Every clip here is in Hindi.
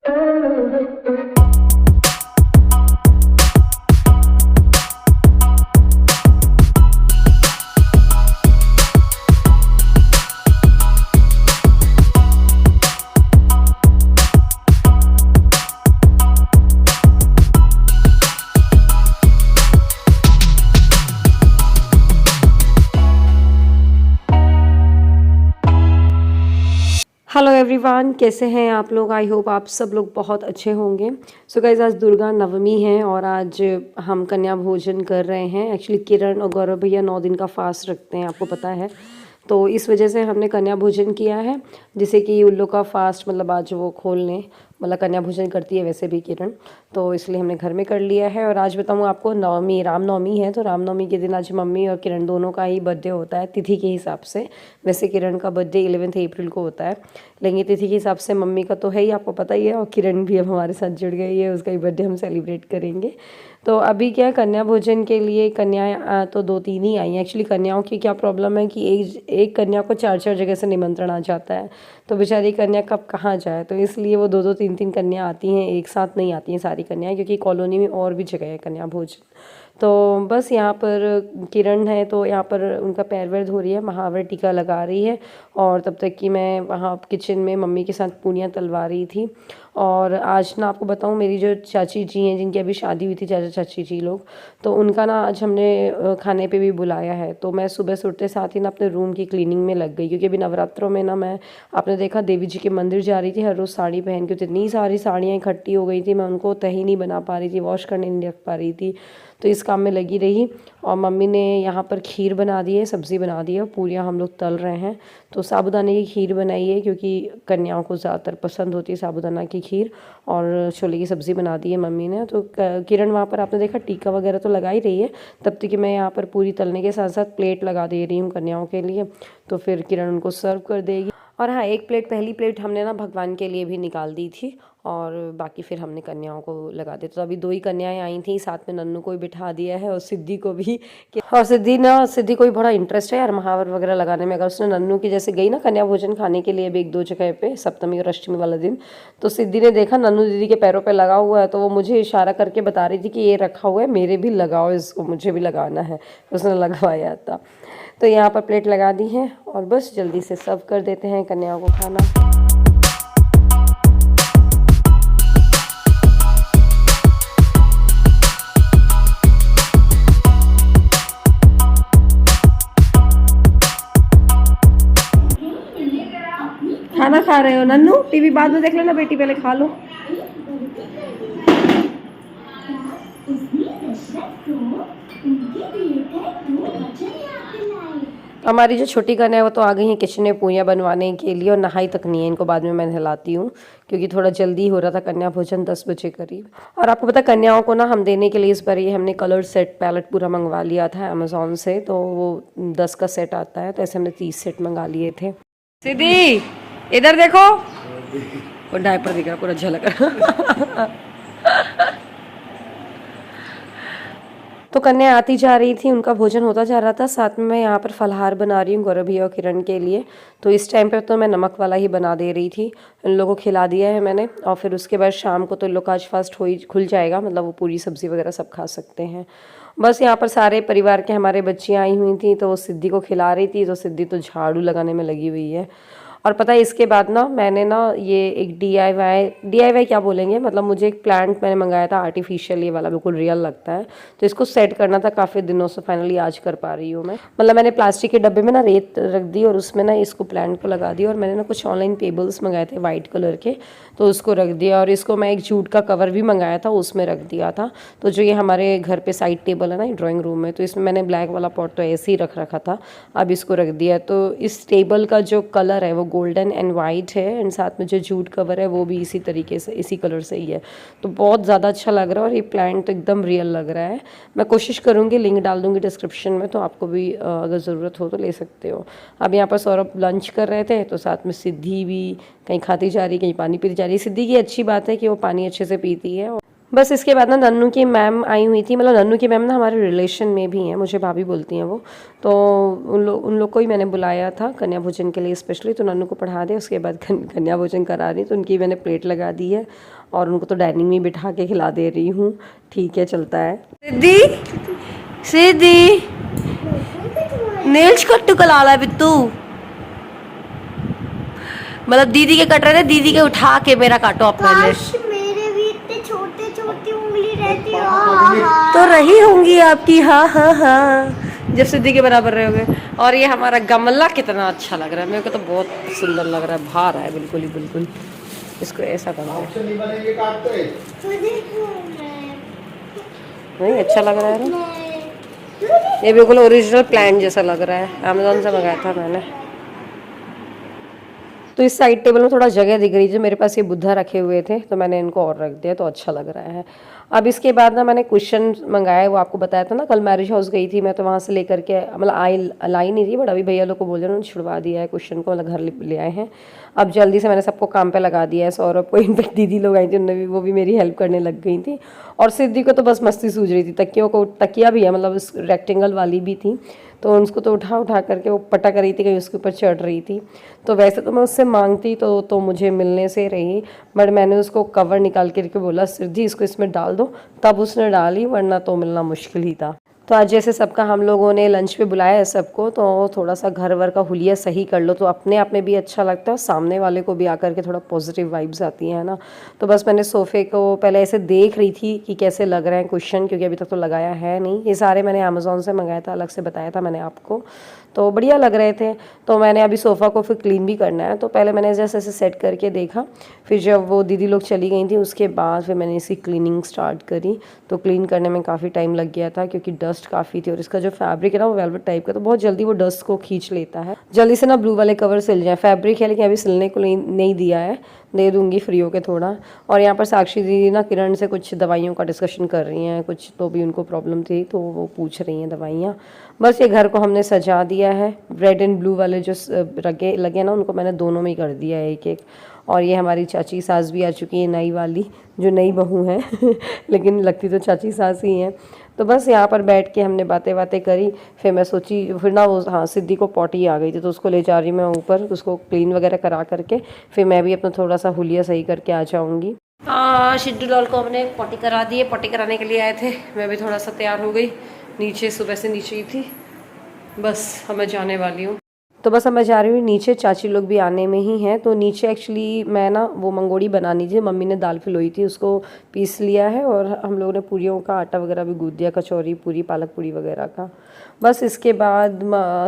हेलो एवरीवन, कैसे हैं आप लोग। आई होप आप सब लोग बहुत अच्छे होंगे। सो गाइज, आज दुर्गा नवमी है और आज हम कन्या भोजन कर रहे हैं। एक्चुअली किरण और गौरव भैया 9 दिन का फास्ट रखते हैं, आपको पता है। तो इस वजह से हमने कन्या भोजन किया है, जिससे कि उन लोग का फास्ट मतलब आज वो खोल लें। मतलब कन्या भोजन करती है वैसे भी किरण, तो इसलिए हमने घर में कर लिया है। और आज बताऊँ आपको, नवमी रामनवमी है, तो रामनवमी के दिन आज मम्मी और किरण दोनों का ही बर्थडे होता है तिथि के हिसाब से। वैसे किरण का बर्थडे 11 अप्रैल को होता है, लेकिन तिथि के हिसाब से मम्मी का तो है ही, आपको पता ही है। और किरण भी अब हमारे साथ जुड़ गई है, उसका ही बर्थडे हम सेलिब्रेट करेंगे। तो अभी क्या, कन्या भोजन के लिए कन्याएं तो 2-3 ही आई हैं। एक्चुअली कन्याओं की क्या प्रॉब्लम है कि एक कन्या को 4-4 जगह से निमंत्रण आ जाता है, तो बेचारी कन्या कब कहाँ जाए। तो इसलिए वो 2-2, 3-3 कन्या आती हैं, एक साथ नहीं आती हैं सारी कन्याएं, क्योंकि कॉलोनी में और भी जगह है कन्या भोजन। तो बस यहाँ पर किरण है, तो यहाँ पर उनका पैर वैर धो रही है, महावर टीका लगा रही है। और तब तक कि मैं वहाँ किचन में मम्मी के साथ पूड़ियाँ तलवा रही थी। और आज ना आपको बताऊँ, मेरी जो चाची जी हैं, जिनकी अभी शादी हुई थी, चाचा चाची जी लोग, तो उनका ना आज हमने खाने पे भी बुलाया है। तो मैं सुबह से उठते साथ ही ना अपने रूम की क्लीनिंग में लग गई, क्योंकि अभी नवरात्रों में ना मैं, आपने देखा, देवी जी के मंदिर जा रही थी हर रोज़ साड़ी पहन के। तो इतनी सारी साड़ियाँ इकट्ठी हो गई थी, मैं उनको तही नहीं बना पा रही थी, वॉश करने नहीं रख पा रही थी। तो इस काम में लगी रही। और मम्मी ने यहाँ पर खीर बना दी है, सब्ज़ी बना दी है, और पूरियाँ हम लोग तल रहे हैं। तो साबूदाने की खीर बनाई है, क्योंकि कन्याओं को ज़्यादातर पसंद होती है साबूदाना की खीर। और छोले की सब्ज़ी बना दी है मम्मी ने। तो किरण वहाँ पर, आपने देखा, टीका वगैरह तो लगा ही रही है, तब तक कि मैं यहाँ पर पूरी तलने के साथ साथ प्लेट लगा दे रही हूँ कन्याओं के लिए। तो फिर किरण उनको सर्व कर देगी। और हाँ, एक प्लेट, पहली प्लेट हमने ना भगवान के लिए भी निकाल दी थी, और बाकी फिर हमने कन्याओं को लगा दिया। तो अभी 2 ही कन्याएं आई थी, साथ में नन्नू को भी बिठा दिया है, और सिद्धि को भी। और सिद्धि को भी बड़ा इंटरेस्ट है यार महावर वगैरह लगाने में। अगर उसने नन्नू की जैसे गई ना कन्या भोजन खाने के लिए भी 1-2 जगह पे, सप्तमी और अष्टमी वाला दिन, तो सिद्धि ने देखा नन्नू दीदी के पैरों पे लगा हुआ है, तो वो मुझे इशारा करके बता रही थी कि ये रखा हुआ है, मेरे भी लगाओ इसको, मुझे भी लगाना है। उसने लगवाया था। तो यहाँ पर प्लेट लगा दी है, और बस जल्दी से सर्व कर देते हैं कन्याओं को खाना। खाना खा रहे हो नन्नू? टीवी बाद में देख लेना बेटी, पहले खा लो। हमारी जो छोटी कन्या है वो तो आ गई है किचन में पूरियाँ बनवाने के लिए, और नहाई तक नहीं है, इनको बाद में मैं नहलाती हूँ, क्योंकि थोड़ा जल्दी हो रहा था कन्या भोजन 10 बजे करीब। और आपको पता, कन्याओं को ना हम देने के लिए इस बार ये हमने कलर सेट पैलेट पूरा मंगवा लिया था अमेज़ॉन से। तो वो 10 का सेट आता है, तो ऐसे हमने 30 सेट मंगा लिए थे। सिद्धि इधर देखो, वो डायपर दिख रहा, पूरा झलक रहा। तो कन्या आती जा रही थी, उनका भोजन होता जा रहा था, साथ में मैं यहाँ पर फलाहार बना रही हूँ गौरव भैया और किरण के लिए। तो इस टाइम पे तो मैं नमक वाला ही बना दे रही थी, इन लोगों को खिला दिया है मैंने। और फिर उसके बाद शाम को तो इन लोग का आज फास्ट खुल जाएगा, मतलब वो पूरी सब्ज़ी वगैरह सब खा सकते हैं। बस यहाँ पर सारे परिवार के हमारे बच्चियाँ आई हुई थी, तो वो सिद्धि को खिला रही थी, तो सिद्धि तो झाड़ू लगाने में लगी हुई है। और पता है, इसके बाद ना मैंने ना ये एक DIY क्या बोलेंगे, मतलब मुझे एक प्लांट मैंने मंगाया था आर्टिफिशियल, ये वाला बिल्कुल रियल लगता है, तो इसको सेट करना था काफ़ी दिनों से, फाइनली आज कर पा रही हूँ मैं। मतलब मैंने प्लास्टिक के डब्बे में ना रेत रख दी, और उसमें ना इसको प्लांट को लगा दिया। और मैंने ना कुछ ऑनलाइन पेबल्स मंगाए थे वाइट कलर के, तो उसको रख दिया। और इसको मैं एक जूट का कवर भी मंगाया था, उसमें रख दिया था। तो जो ये हमारे घर पे साइड टेबल है ना ड्राइंग रूम में, तो इसमें मैंने ब्लैक वाला पॉट तो ऐसे ही रख रखा था, अब इसको रख दिया। तो इस टेबल का जो कलर है वो गोल्डन एंड वाइट है, एंड साथ में जो जूट कवर है वो भी इसी तरीके से, इसी कलर से ही है। तो बहुत ज़्यादा अच्छा लग रहा है, और ये प्लांट तो एकदम रियल लग रहा है। मैं कोशिश करूँगी, लिंक डाल दूँगी डिस्क्रिप्शन में, तो आपको भी अगर ज़रूरत हो तो ले सकते हो। अब यहाँ पर सौरभ लंच कर रहे थे, तो साथ में सिद्धि भी कहीं खाती जा रही, कहीं पानी पीती जा रही। सिद्धि की अच्छी बात है कि वो पानी अच्छे से पीती है। बस इसके बाद ना नन्नू की मैम आई हुई थी, मतलब नन्नू की मैम ना हमारे रिलेशन में भी हैं, मुझे भाभी बोलती हैं वो। तो उन लोग को ही मैंने बुलाया था कन्या भोजन के लिए स्पेशली, तो नन्नू को पढ़ा दे, उसके बाद कन्या भोजन करा रही, तो उनकी मैंने प्लेट लगा दी है और उनको तो डाइनिंग में बिठा के खिला दे रही हूँ। ठीक है, चलता है। सिद्धि सिद्धि नेल्स कट कला बित्तू, मतलब दीदी के कट रहे थे, दीदी के उठा के मेरा काटो आप पहले। मेरे भी इतने छोटे छोटी उंगली रहती है तो रही होंगी आपकी, हाँ हाँ हाँ, जब सिद्धि के बराबर रहोगे। और ये हमारा गमला कितना अच्छा लग रहा है, मेरे को तो बहुत सुंदर लग रहा है, बाहर है बिल्कुल ही बिल्कुल। इसको ऐसा करना है, नहीं अच्छा लग रहा है ना, ये बिल्कुल ओरिजिनल प्लांट जैसा लग रहा है, अमेज़न से मंगाया था मैंने। तो इस साइड टेबल में थोड़ा जगह दिख रही थी, मेरे पास ये बुद्धा रखे हुए थे तो मैंने इनको और रख दिया, तो अच्छा लग रहा है। अब इसके बाद ना मैंने क्वेश्चन मंगाया, वो आपको बताया था ना, कल मैरिज हाउस गई थी मैं, तो वहाँ से लेकर के मतलब लाई नहीं थी, बट अभी भैया लोग को बोल रहे उन्होंने छुड़वा दिया है क्वेश्चन को, मतलब घर ले आए हैं। अब जल्दी से मैंने सबको काम पे लगा दिया है, सौरभ को, इनफेक्ट दीदी लोग आई थी, उन्होंने भी, वो भी मेरी हेल्प करने लग गई थी। और सिद्धि को तो बस मस्ती सूझ रही थी, तकियों को, तकिया भी है मतलब रेक्टेंगल वाली भी थी, तो उसको तो उठा उठा करके वो पटक रही थी, कहीं उसके ऊपर चढ़ रही थी। तो वैसे तो मैं उससे मांगती तो मुझे मिलने से रही, बट मैंने उसको कवर निकाल के बोला सिद्धि इसको इसमें डाल दो, तब उसने डाली, वरना तो मिलना मुश्किल ही था। तो आज जैसे सबका हम लोगों ने लंच पे बुलाया है सबको, तो थोड़ा सा घर वर का हुलिया सही कर लो तो अपने आप में भी अच्छा लगता है और सामने वाले को भी आकर के थोड़ा पॉजिटिव वाइब्स आती हैं ना। तो बस मैंने सोफ़े को पहले ऐसे देख रही थी कि कैसे लग रहे हैं कुशन, क्योंकि अभी तक तो लगाया है नहीं, ये सारे मैंने अमेज़ॉन से मंगाया था, अलग से बताया था मैंने आपको, तो बढ़िया लग रहे थे। तो मैंने अभी सोफ़ा को फिर क्लीन भी करना है, तो पहले मैंने जैसे ऐसे सेट करके देखा, फिर जब वो दीदी लोग चली गई थी उसके बाद फिर मैंने इसकी क्लीनिंग स्टार्ट करी। तो क्लीन करने में काफ़ी टाइम लग गया था क्योंकि डस्ट काफ़ी थी, और इसका जो फैब्रिक है ना वो वेलवेट टाइप का, तो बहुत जल्दी वो डस्ट को खींच लेता है। जल्दी से ना ब्लू वाले कवर सिल जाए, फैब्रिक है लेकिन अभी सिलने को नहीं दिया है, दे दूंगी फ्री होके थोड़ा। और यहाँ पर साक्षी दीदी ना किरण से कुछ दवाइयों का डिस्कशन कर रही हैं, कुछ तो भी उनको प्रॉब्लम थी तो वो पूछ रही हैं दवाइयाँ। बस ये घर को हमने सजा दिया है, रेड एंड ब्लू वाले जो लगे ना उनको मैंने दोनों में ही कर दिया है एक एक। और ये हमारी चाची सास भी आ चुकी है, नई वाली, जो नई बहू है लेकिन लगती तो चाची सास ही हैं। तो बस यहाँ पर बैठ के हमने बातें करी, फिर मैं सोची, फिर ना वो हाँ सिद्धि को पॉटी आ गई थी तो उसको ले जा रही मैं ऊपर, उसको क्लीन वगैरह करा करके फिर मैं भी अपना थोड़ा सा हुलिया सही करके आ जाऊँगी। शिड्डू लाल को हमने पॉटी करा दी है, पॉटी कराने के लिए आए थे, मैं भी थोड़ा सा तैयार हो गई, नीचे सुबह से नीचे ही थी, बस अब मैं जाने वाली हूँ। तो बस अब मैं जा रही हूँ नीचे, चाची लोग भी आने में ही हैं। तो नीचे एक्चुअली मैं ना वो मंगोड़ी बनानी थी, मम्मी ने दाल फिलोई थी उसको पीस लिया है, और हम लोगों ने पूरियों का आटा वगैरह भी गूँथ दिया, कचौरी पूरी पालक पूरी वगैरह का। बस इसके बाद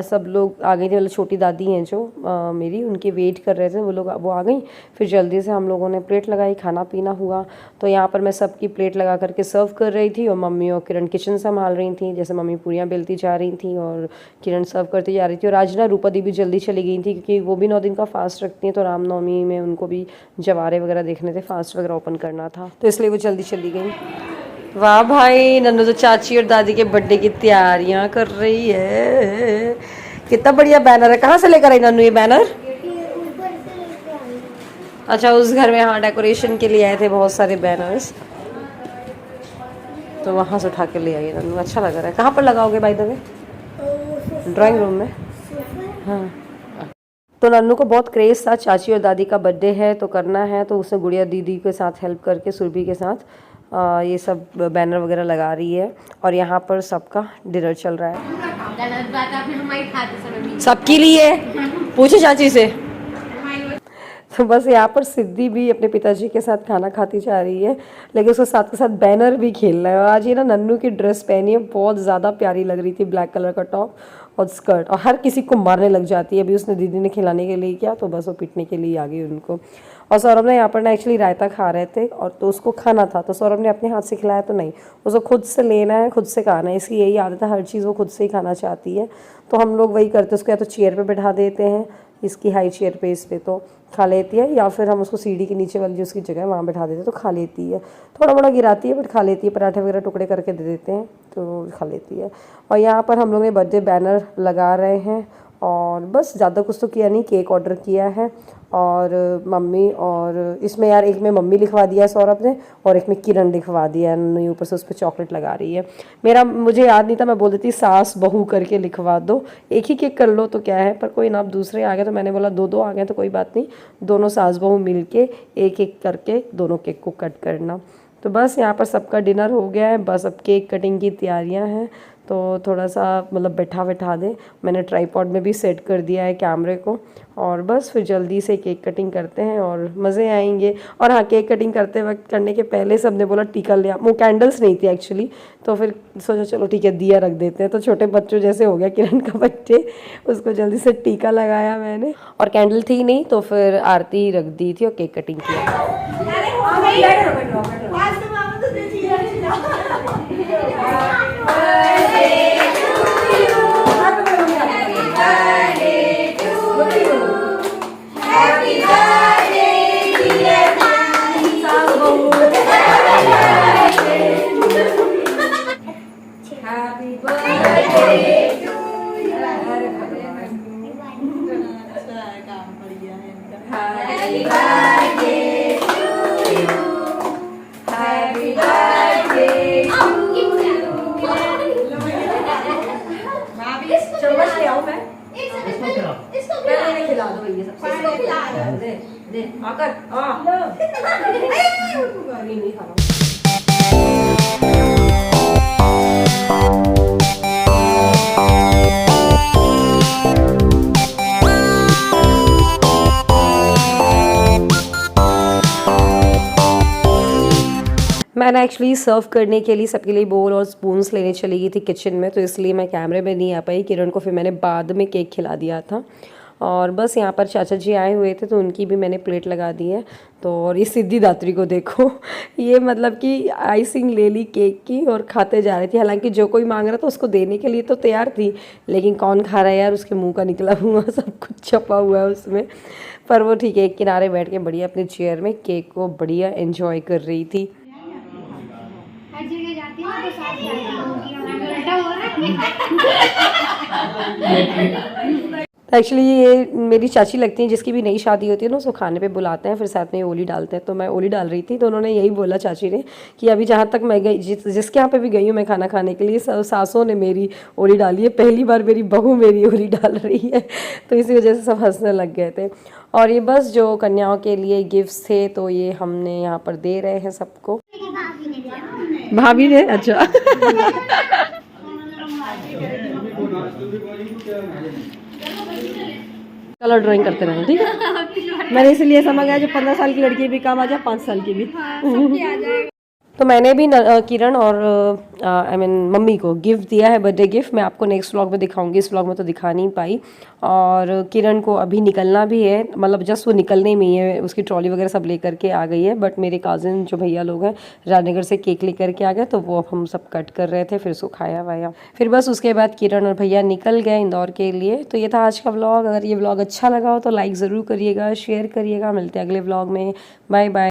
सब लोग आ गई थी, मतलब छोटी दादी हैं जो मेरी, उनके वेट कर रहे थे वो आ गई। फिर जल्दी से हम लोगों ने प्लेट लगाई, खाना पीना हुआ। तो यहाँ पर मैं सबकी प्लेट लगा करके सर्व कर रही थी, और मम्मी और किरण किचन संभाल रही थी, जैसे मम्मी पूरियाँ बेलती जा रही थी और किरण सर्व करती जा रही थी। और आज ना रूपा दी भी जल्दी चली गई थी क्योंकि वो भी 9 दिन का फास्ट रखती हैं, तो रामनवमी में उनको भी जवारे वगैरह देखने थे, फास्ट वगैरह ओपन करना था, तो इसलिए वो जल्दी चली गई। वाह भाई, नन्नू तो चाची और दादी के बर्थडे की तैयारियां कर रही है, कितना बढ़िया बैनर है। कहाँ से लेकर आई नन्नू ये बैनर? अच्छा, उस घर में हाँ डेकोरेशन के लिए आए थे बहुत सारे बैनर्स, तो वहाँ से उठा के ले आई नन्नू, अच्छा लग रहा है। कहाँ पर लगाओगे by the way? Drawing room में? हाँ। तो नन्नू को बहुत क्रेज़ था, चाची और दादी का बर्थडे है तो करना है, तो उसने गुड़िया दीदी के साथ हेल्प करके सुरभि के साथ ये सब बैनर वगैरह लगा रही है। और यहाँ पर सबका डिनर चल रहा है, सबके लिए, पूछे चाची से। तो बस यहाँ पर सिद्धि भी अपने पिताजी के साथ खाना खाती जा रही है, लेकिन उसके साथ के साथ बैनर भी खेल रहा है। और आज ये ना नन्नू की ड्रेस पहनी है, बहुत ज़्यादा प्यारी लग रही थी, ब्लैक कलर का टॉप और स्कर्ट, और हर किसी को मारने लग जाती है। अभी उसने दीदी ने खिलाने के लिए किया तो बस वो पीटने के लिए आ गई उनको। और सौरभ ने यहाँ पर ना एक्चुअली रायता खा रहे थे, और तो उसको खाना था, तो सौरभ ने अपने हाथ से खिलाया तो नहीं, उसको खुद से लेना है, खुद से खाना है, इसकी यही आदत है, हर चीज़ वो खुद से ही खाना चाहती है। तो हम लोग वही करते हैं, उसको या तो चेयर पे बैठा देते हैं, इसकी हाई चेयर पे, इस पे तो खा लेती है, या फिर हम उसको सीढ़ी के नीचे वाली जो उसकी जगह है वहाँ बैठा देते हैं तो खा लेती है। थोड़ा मोड़ा गिराती है बट खा लेती है, पराठे वगैरह टुकड़े करके दे देते हैं तो खा लेती है। और यहाँ पर हम लोग ने बर्थडे बैनर लगा रहे हैं, और बस ज़्यादा कुछ तो किया नहीं, केक ऑर्डर किया है और मम्मी, और इसमें यार एक में मम्मी लिखवा दिया है सौरभ ने और एक में किरण लिखवा दिया है, नन्नू ऊपर से उस पर चॉकलेट लगा रही है। मुझे याद नहीं था, मैं बोल देती सास बहू करके लिखवा दो, एक ही केक कर लो तो क्या है, पर कोई ना, अब दूसरे आ गए तो मैंने बोला दो आ गए तो कोई बात नहीं, दोनों सास बहू मिल के एक एक करके दोनों केक को कट करना। तो बस यहाँ पर सबका डिनर हो गया है, बस अब केक कटिंग की तैयारियाँ हैं। तो थोड़ा सा मतलब बैठा दे, मैंने ट्राईपॉड में भी सेट कर दिया है कैमरे को, और बस फिर जल्दी से केक कटिंग करते हैं और मज़े आएंगे। और हाँ, केक कटिंग करने के पहले सबने बोला टीका ले आ, वो कैंडल्स नहीं थी एक्चुअली, तो फिर सोचा चलो ठीक है दिया रख देते हैं, तो छोटे बच्चों जैसे हो गया किरण का बच्चे, उसको जल्दी से टीका लगाया मैंने, और कैंडल थी नहीं तो फिर आरती रख दी थी और केक कटिंग किया। चम्मच ले आओ, मैं इसको खिला दो, ये सबसे दे आकर नहीं खा रहा। मैंने एक्चुअली सर्व करने के लिए सबके लिए बोल और स्पून्स लेने चली गई थी किचन में, तो इसलिए मैं कैमरे में नहीं आ पाई। किरण को फिर मैंने बाद में केक खिला दिया था। और बस यहाँ पर चाचा जी आए हुए थे तो उनकी भी मैंने प्लेट लगा दी है। तो और ये सिद्धिदात्री को देखो, ये मतलब कि आइसिंग ले ली केक की और खाते जा रही थी। हालांकि जो कोई मांग रहा था उसको देने के लिए तो तैयार थी, लेकिन कौन खा रहा है यार, उसके मुंह का निकला हुआ सब कुछ छपा हुआ है उसमें। पर वो ठीक है, एक किनारे बैठ के बढ़िया अपने चेयर में केक को बढ़िया एंजॉय कर रही थी। हर जगह जाती हूँ तो साथ जाती हूँ। एक्चुअली ये मेरी चाची लगती हैं, जिसकी भी नई शादी होती है ना उसको खाने पे बुलाते हैं, फिर साथ में ओली डालते हैं। तो मैं ओली डाल रही थी तो उन्होंने यही बोला चाची ने कि अभी जहाँ तक मैं गई, जिसके यहाँ पे भी गई हूँ मैं खाना खाने के लिए, सासों ने मेरी ओली डाली है, पहली बार मेरी बहू मेरी ओली डाल रही है। तो इसी वजह से सब हंसने लग गए थे। और ये बस जो कन्याओं के लिए गिफ्ट्स थे तो ये हमने यहाँ पर दे रहे हैं सबको। भाभी ने, अच्छा कलर ड्राइंग करते रहें, ठीक है। मैंने इसलिए समझ आया जो 15 साल की लड़की भी काम आ जाए, 5 साल की भी। तो मैंने भी किरण और आई मीन मम्मी को गिफ्ट दिया है, बर्थडे गिफ्ट। मैं आपको नेक्स्ट व्लॉग में दिखाऊंगी, इस व्लॉग में तो दिखा नहीं पाई। और किरण को अभी निकलना भी है, मतलब जस्ट वो निकलने में ही है, उसकी ट्रॉली वगैरह सब लेकर के आ गई है। बट मेरे कज़िन जो भैया लोग हैं राजनगर से केक लेकर के आ गए, तो वो हम सब कट कर रहे थे, फिर उसको खाया वाया। फिर बस उसके बाद किरण और भैया निकल गए इंदौर के लिए। तो ये था आज का व्लॉग। अगर ये व्लॉग अच्छा लगा हो तो लाइक ज़रूर करिएगा, शेयर करिएगा। मिलते हैं अगले व्लॉग में। Bye bye.